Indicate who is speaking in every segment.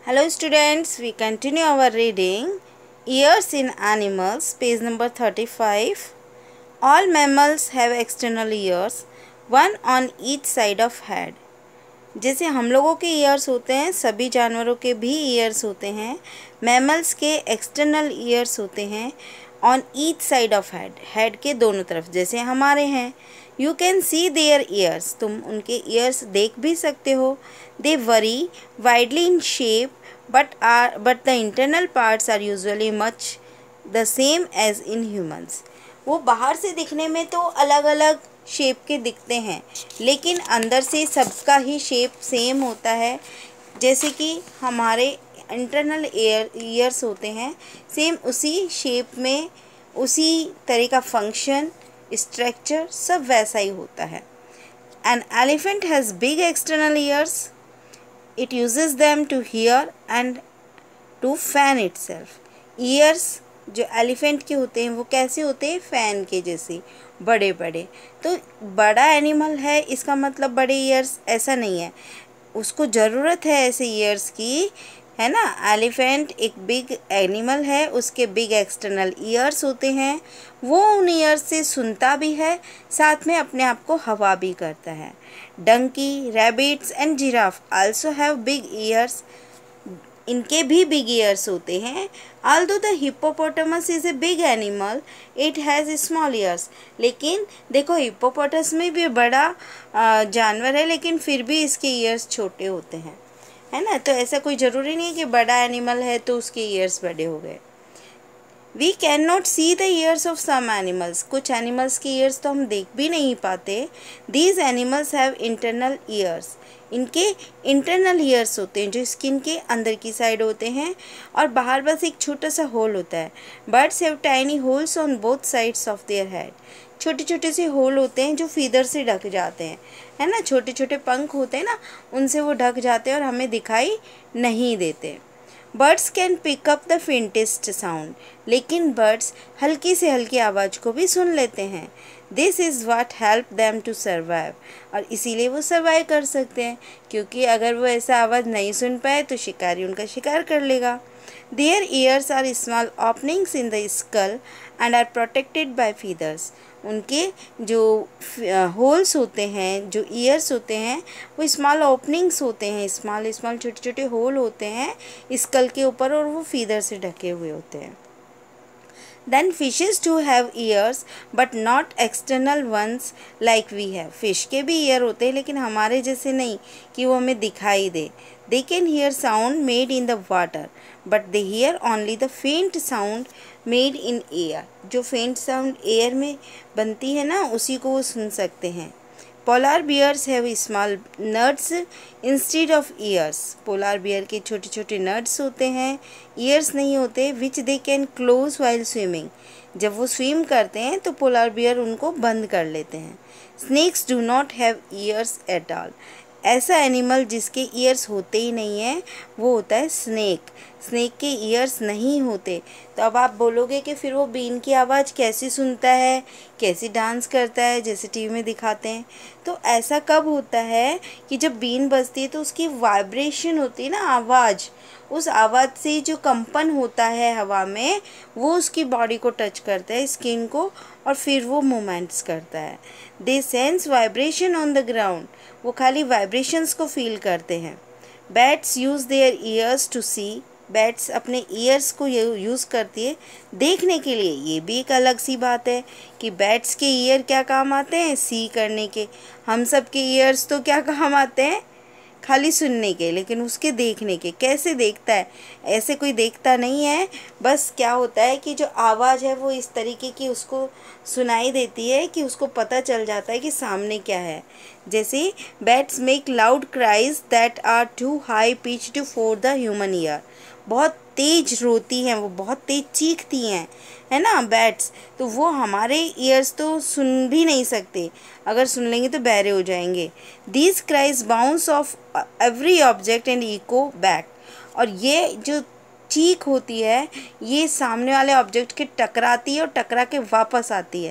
Speaker 1: Hello students, we continue our reading Ears in Animals, page number 35. All mammals have external ears, one on each side of head. जैसे हम लोगों के years होते हैं, सभी जानवरों के भी ईयर्स होते हैं. मैमल्स के एक्सटर्नल ईयर्स होते हैं on each side of head, head के दोनों तरफ, जैसे हमारे हैं. You can see their ears, तुम उनके ईयर्स देख भी सकते हो. They vary widely in shape but the internal parts are usually much the same as in humans. वो बाहर से दिखने में तो अलग अलग शेप के दिखते हैं, लेकिन अंदर से सबका ही शेप सेम होता है. जैसे कि हमारे इंटरनल ईयर्स होते हैं, सेम उसी शेप में, उसी तरह का फंक्शन, स्ट्रक्चर सब वैसा ही होता है. An elephant has big external ears. It uses them to hear and to fan itself. Ears जो एलिफेंट के होते हैं वो कैसे होते हैं, फैन के जैसे बड़े बड़े. तो बड़ा एनिमल है इसका मतलब बड़े ईयर्स ऐसा नहीं है, उसको ज़रूरत है ऐसे ईयर्स की, है ना. एलिफेंट एक बिग एनिमल है, उसके बिग एक्सटर्नल ईयर्स होते हैं. वो उन ईयर्स से सुनता भी है, साथ में अपने आप को हवा भी करता है. Donkey, rabbits and giraffe also have big ears. इनके भी बिग ईयर्स होते हैं. Although the hippopotamus is a big animal, it has small ears. लेकिन देखो हिप्पोपोटामस में भी बड़ा जानवर है, लेकिन फिर भी इसके ईयर्स छोटे होते हैं, है ना. तो ऐसा कोई ज़रूरी नहीं है कि बड़ा एनिमल है तो उसके ईयर्स बड़े हो गए. We can not see the ears of some animals, कुछ एनिमल्स के ईयर्स तो हम देख भी नहीं पाते. These animals have internal ears, इनके इंटरनल ईयर्स होते हैं जो स्किन के अंदर की साइड होते हैं, और बाहर बस एक छोटा सा होल होता है. Birds have tiny holes on both sides of their head, छोटे छोटे से होल होते हैं जो फीदर से ढक जाते हैं, है ना. छोटे छोटे पंख होते हैं ना, उनसे वो ढक जाते हैं और हमें दिखाई नहीं देते. Birds can pick up the faintest sound, लेकिन बर्ड्स हल्की से हल्की आवाज़ को भी सुन लेते हैं. This is what help them to survive, और इसीलिए वो सर्वाइव कर सकते हैं, क्योंकि अगर वो ऐसा आवाज़ नहीं सुन पाए तो शिकारी उनका शिकार कर लेगा. Their ears are small openings in the skull and are protected by feathers. उनके जो होल्स होते हैं, जो ईयर्स होते हैं, वो स्मॉल ओपनिंग्स होते हैं, स्मॉल छोटे छोटे होल होते हैं स्कल के ऊपर, और वो फीदर से ढके हुए होते हैं. Then fishes too have ears but not external ones like we have. Fish के भी ईयर होते हैं, लेकिन हमारे जैसे नहीं कि वो हमें दिखाई दे. They can hear sound made in the water, but they hear only the faint sound made in air. जो faint sound air में बनती है ना, उसी को वो सुन सकते हैं. Polar bears have small nuts instead of ears. Polar bear के छोटे छोटे नट्स होते हैं, ईयर्स नहीं होते. Which they can close while swimming, जब वो स्विम करते हैं तो पोलार बियर उनको बंद कर लेते हैं. Snakes do not have ears at all. ऐसा एनिमल जिसके ईयर्स होते ही नहीं हैं वो होता है स्नेक. स्नेक के ईयर्स नहीं होते. तो अब आप बोलोगे कि फिर वो बीन की आवाज़ कैसे सुनता है, कैसे डांस करता है, जैसे टीवी में दिखाते हैं. तो ऐसा कब होता है कि जब बीन बजती है तो उसकी वाइब्रेशन होती है ना, आवाज़, उस आवाज़ से जो कंपन होता है हवा में, वो उसकी बॉडी को टच करता है, स्किन को, और फिर वो मूवमेंट्स करता है. They sense vibration on the ground, वो खाली वाइब्रेशंस को फील करते हैं. Bats use their ears to see. Bats अपने ईयर्स को यूज़ करती है देखने के लिए. ये भी एक अलग सी बात है कि बैट्स के ईयर क्या काम आते हैं, सी करने के. हम सब के ईयर्स तो क्या काम आते हैं, खाली सुनने के, लेकिन उसके देखने के. कैसे देखता है, ऐसे कोई देखता नहीं है. बस क्या होता है कि जो आवाज़ है वो इस तरीके की उसको सुनाई देती है कि उसको पता चल जाता है कि सामने क्या है. जैसे bats make loud cries that are too high pitched for the human ear. बहुत तेज रोती हैं, वो बहुत तेज चीखती हैं, है ना बैट्स. तो वो हमारे ईयर्स तो सुन भी नहीं सकते, अगर सुन लेंगे तो बहरे हो जाएंगे. These cries bounce off every object and echo back. और ये जो चीख होती है ये सामने वाले ऑब्जेक्ट के टकराती है और टकरा के वापस आती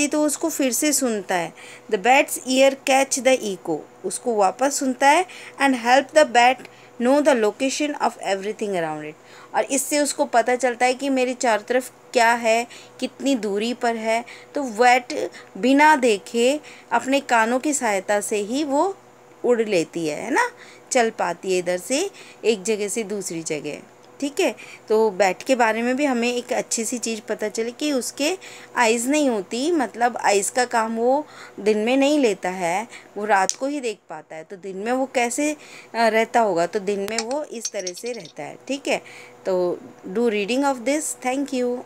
Speaker 1: है तो उसको फिर से सुनता है. The bat's ear catch the echo, उसको वापस सुनता है. And help the bat know the location of everything around it. और इससे उसको पता चलता है कि मेरे चारों तरफ क्या है, कितनी दूरी पर है। तो वैट बिना देखे अपने कानों की सहायता से ही वो उड़ लेती है ना, चल पाती है इधर से एक जगह से दूसरी जगह। ठीक है, तो बैट के बारे में भी हमें एक अच्छी सी चीज़ पता चली कि उसके आइज़ नहीं होती, मतलब आइज़ का काम वो दिन में नहीं लेता है, वो रात को ही देख पाता है। तो दिन में वो कैसे रहता होगा, तो दिन में वो इस तरह से रहता है। ठीक है, तो do reading of this. Thank you.